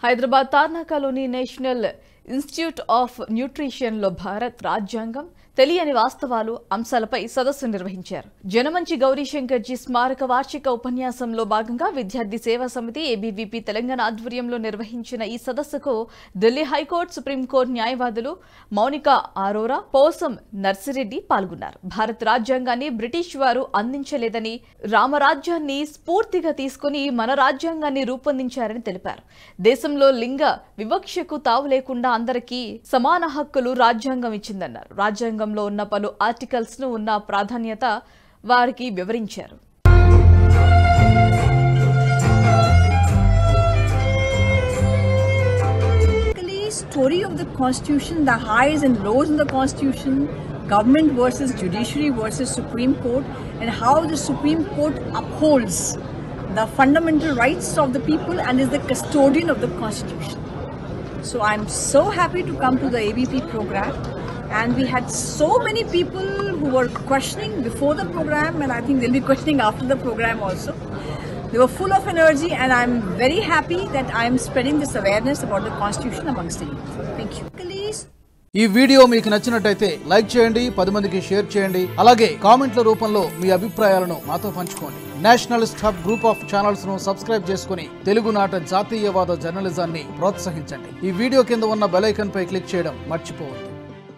హైదరాబాద్ తార్నాకలోని national institute of nutrition లో భారత్ రాజ్యాంగం తెలియని వాస్తవాలు అంశాలపై సదస్సు నిర్వహించారు. జనమంచి గౌరీశంకర్జీ స్మారక వార్షిక ఉపన్యాసంలో భాగంగా విద్యార్థి సేవా సమితి ఏబీవీపీ తెలంగాణ ఆధ్వర్యంలో నిర్వహించిన ఈ సదస్సుకు ఢిల్లీ హైకోర్టు, సుప్రీంకోర్టు న్యాయవాదులు మౌనిక అరోరా, పోసం నర్సిరెడ్డి పాల్గొన్నారు. భారత రాజ్యాంగాన్ని బ్రిటిష్ వారు అందించలేదని, రామరాజ్యాన్ని స్ఫూర్తిగా తీసుకుని మన రాజ్యాంగాన్ని రూపొందించారని తెలిపారు. దేశంలో లింగ వివక్షకు తావు లేకుండా అందరికీ సమాన హక్కులు రాజ్యాంగం ఇచ్చిందన్నారు. రాజ్యాంగంలో ఉన్న పలు ఆర్టికల్స్ ను ఉన్న ప్రాధాన్యత వారికి వివరించారు. Story of the Constitution, the highs and lows in the Constitution, government versus judiciary versus Supreme Court, and how the Supreme Court upholds the fundamental rights of the people and is the custodian of the Constitution. So I'm so happy to come to the ABP program, and we had so many people who were questioning before the program, and I think they'll be questioning after the program also. They were full of energy, and I'm very happy that I'm spreading this awareness about the Constitution amongst the youth. Thank you. ఈ video మీకు నచ్చినట్టయితే like చేయండి, 10 మందికి share చేయండి. అలాగే కామెంట్ల రూపంలో మీ అభిప్రాయాలను మాతో పంచుకోండి. Nationalist hub group of channels ను సబ్స్క్రైబ్ చేసుకుని తెలుగునాట జాతీయవాద జర్నలిజాన్ని ప్రోత్సహించండి. ఈ వీడియో కింద ఉన్న బెల్ ఐకాన్ పై క్లిక్ చేయడం మర్చిపోవద్దు.